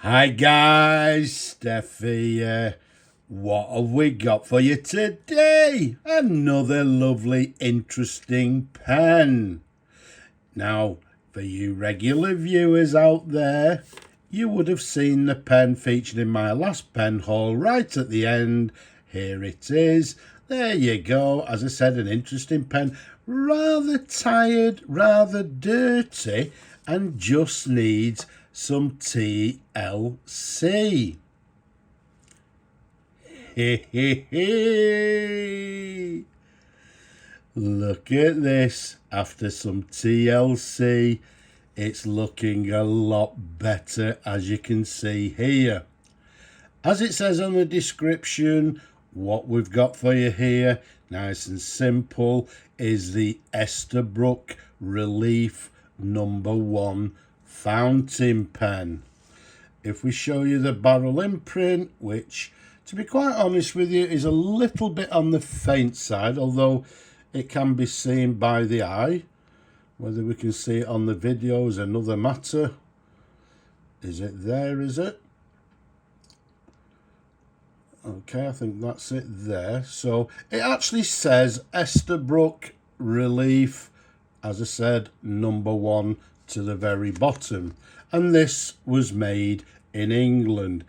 Hi guys, Steph here. What have we got for you today? Another lovely, interesting pen. Now, for you regular viewers out there, you would have seen the pen featured in my last pen haul right at the end. Here it is. There you go. As I said, an interesting pen. Rather tired, rather dirty, and just needs some TLC. Look at this. After some TLC, it's looking a lot better, as you can see here. As it says on the description, what we've got for you here, nice and simple, is the Esterbrook Relief No. 1 fountain pen. If we show you the barrel imprint, which, to be quite honest with you, is a little bit on the faint side, although it can be seen by the eye. Whether we can see it on the video is another matter. Is it there, is it? Okay, I think that's it there. So it actually says Esterbrook Relief, as I said, No. 1 to the very bottom. And this was made in England.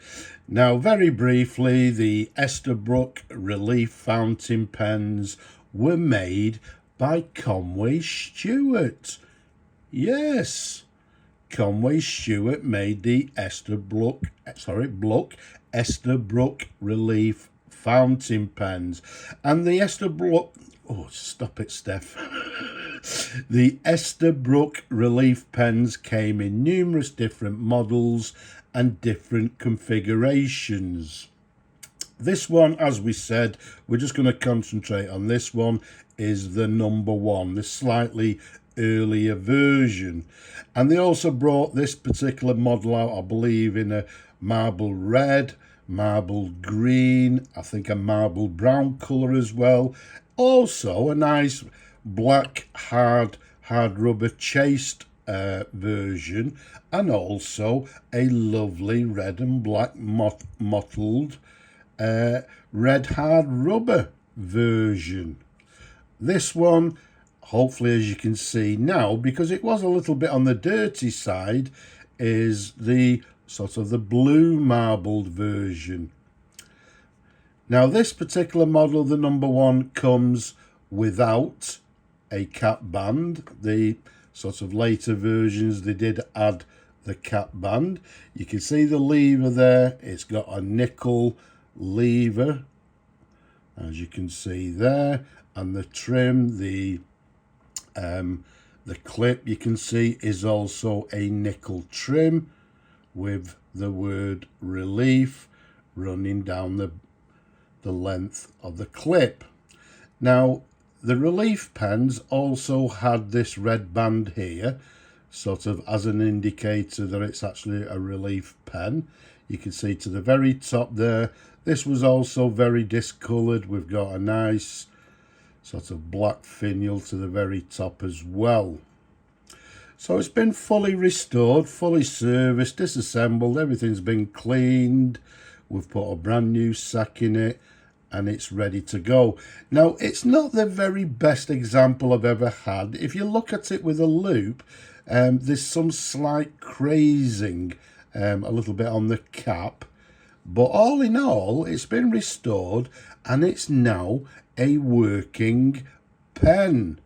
Now, very briefly, the Esterbrook Relief fountain pens were made by Conway Stewart. Yes, Conway Stewart made the Esterbrook Relief fountain pens. And the Esterbrook, oh, stop it, Steph. The Esterbrook Relief pens came in numerous different models and different configurations. This one, as we said, we're just going to concentrate on this one, is the No. 1, the slightly earlier version. And they also brought this particular model out, I believe, in a marble red, marble green, I think a marble brown colour as well. Also a nice black hard rubber chased version, and also a lovely red and black mottled red hard rubber version. This one, hopefully, as you can see now, because it was a little bit on the dirty side, is the sort of the blue marbled version. Now, this particular model, the No. 1, comes without a cap band. The sort of later versions, they did add the cap band. You can see the lever there. It's got a nickel lever, as you can see there, and the trim, the clip, you can see, is also a nickel trim with the word relief running down the length of the clip. Now, the relief pens also had this red band here, sort of as an indicator that it's actually a relief pen. You can see to the very top there, this was also very discoloured. We've got a nice sort of black finial to the very top as well. So it's been fully restored, fully serviced, disassembled, everything's been cleaned. We've put a brand new sack in it, and it's ready to go. Now, it's not the very best example I've ever had. If you look at it with a loop, there's some slight crazing a little bit on the cap. But all in all, it's been restored, and it's now a working pen.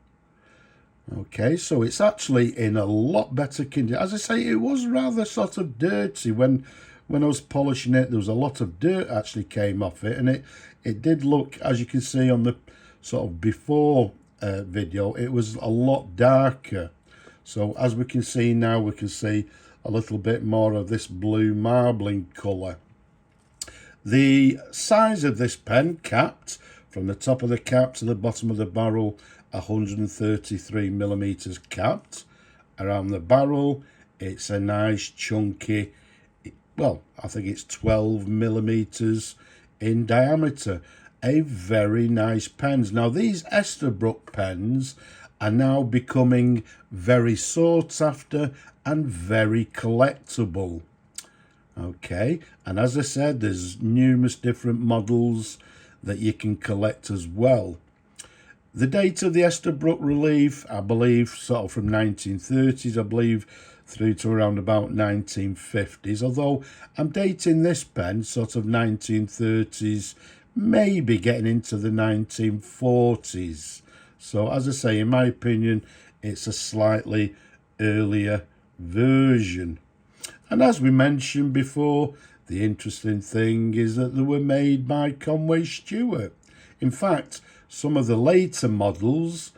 Okay, so it's actually in a lot better condition. As I say, it was rather sort of dirty when I was polishing it. There was a lot of dirt actually came off it, and it did look, as you can see on the sort of before video, it was a lot darker. So as we can see now, we can see a little bit more of this blue marbling colour. The size of this pen, capped from the top of the cap to the bottom of the barrel, 133mm capped. Around the barrel, it's a nice chunky, well, I think it's 12mm in diameter. A very nice pens. Now, these Esterbrook pens are now becoming very sought after and very collectible. Okay, and as I said, there's numerous different models that you can collect as well. The date of the Esterbrook Relief, I believe, sort of from 1930s, I believe, through to around about 1950s, although I'm dating this pen sort of 1930s, maybe getting into the 1940s. So as I say, in my opinion, it's a slightly earlier version. And as we mentioned before, the interesting thing is that they were made by Conway Stewart. In fact, some of the later models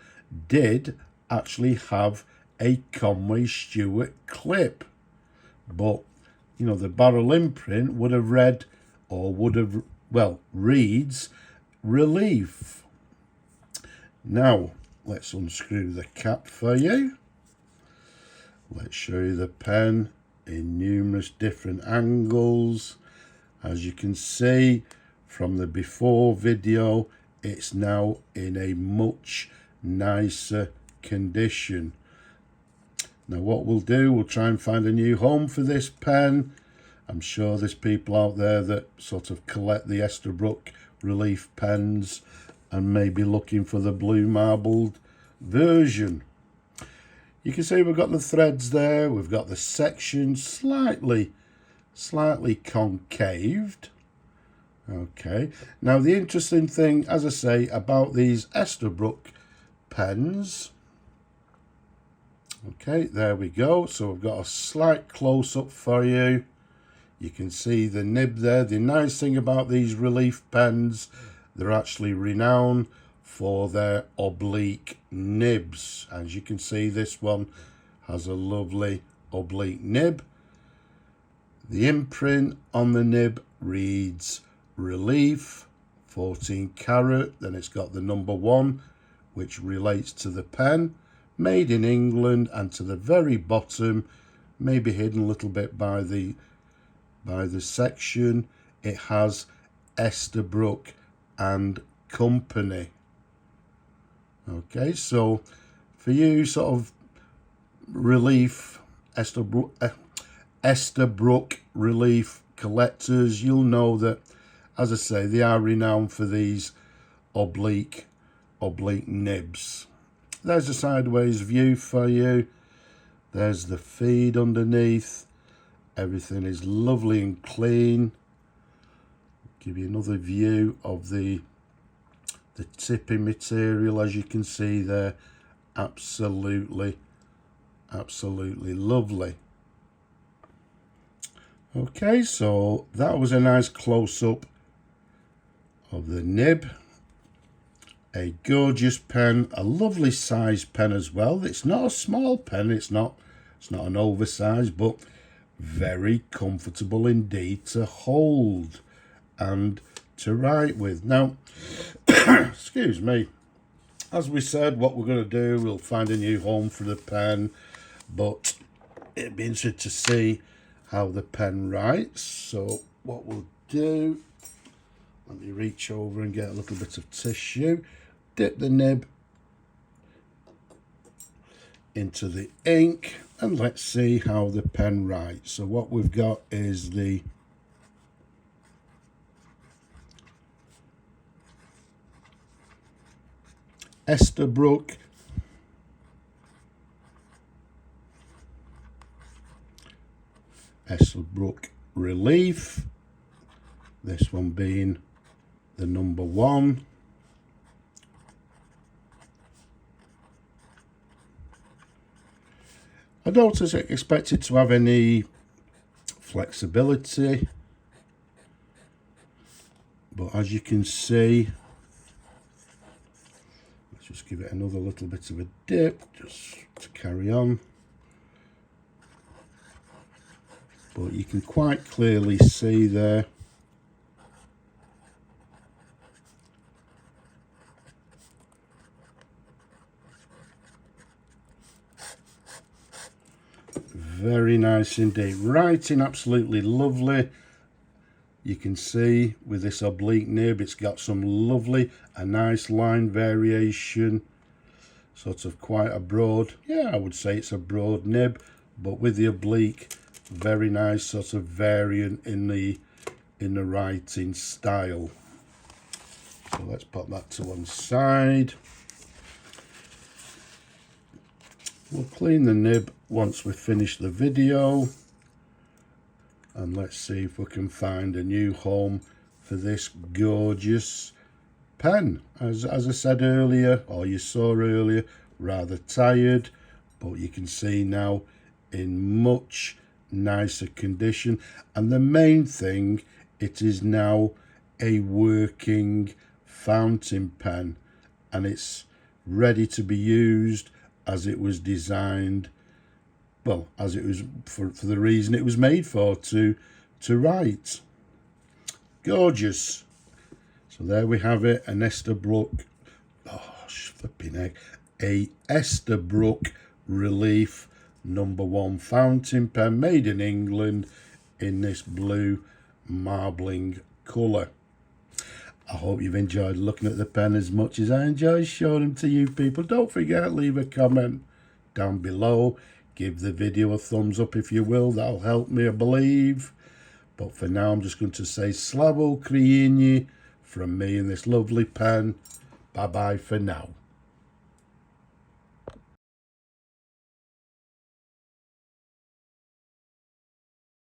did actually have a Conway Stewart clip. But, you know, the barrel imprint would have read, or would have, well, reads Relief. Now, let's unscrew the cap for you. Let's show you the pen in numerous different angles. As you can see from the before video, it's now in a much nicer condition. Now what we'll do, we'll try and find a new home for this pen. I'm sure there's people out there that sort of collect the Esterbrook Relief pens and maybe looking for the blue marbled version. You can see we've got the threads there, we've got the section slightly concaved. Okay, now the interesting thing, as I say, about these Esterbrook pens, okay, there we go. So we've got a slight close-up for you. You can see the nib there. The nice thing about these Relief pens, they're actually renowned for their oblique nibs. As you can see, this one has a lovely oblique nib. The imprint on the nib reads Relief, 14 carat, then it's got the number 1, which relates to the pen, made in England, and to the very bottom, maybe hidden a little bit by the section, it has Esterbrook and Company. Okay, so for you sort of Relief, Esterbrook Relief collectors, you'll know that, as I say, they are renowned for these oblique nibs. There's a sideways view for you. There's the feed underneath. Everything is lovely and clean. Give you another view of the tipping material. As you can see there, absolutely lovely. Okay, so that was a nice close-up of the nib. A gorgeous pen, a lovely size pen as well. It's not a small pen, it's not an oversized, but very comfortable indeed to hold and to write with. Now, excuse me, as we said, what we're going to do, we'll find a new home for the pen, but it'd be interesting to see how the pen writes. So what we'll do, let me reach over and get a little bit of tissue, dip the nib into the ink, and let's see how the pen writes. So what we've got is the Esterbrook Relief, this one being the number 1. I don't expect it to have any flexibility, but as you can see, let's just give it another little bit of a dip just to carry on. But you can quite clearly see there very nice indeed. Writing absolutely lovely. You can see with this oblique nib, it's got some lovely, a nice line variation, sort of quite a broad, yeah, I would say it's a broad nib, but with the oblique, very nice sort of variant in the writing style. So let's put that to one side. We'll clean the nib once we finish the video, and let's see if we can find a new home for this gorgeous pen. As I said earlier, or you saw earlier, rather tired, but you can see now in much nicer condition. And the main thing, it is now a working fountain pen, and it's ready to be used as it was designed, well, as it was for the reason it was made for, to write. Gorgeous. So there we have it, an Esterbrook, flipping heck, a Esterbrook Relief No. 1 fountain pen, made in England, in this blue marbling colour. I hope you've enjoyed looking at the pen as much as I enjoyed showing them to you people. Don't forget, leave a comment down below. Give the video a thumbs up if you will. That'll help me, I believe. But for now, I'm just going to say Slavo Kriini from me and this lovely pen. Bye-bye for now.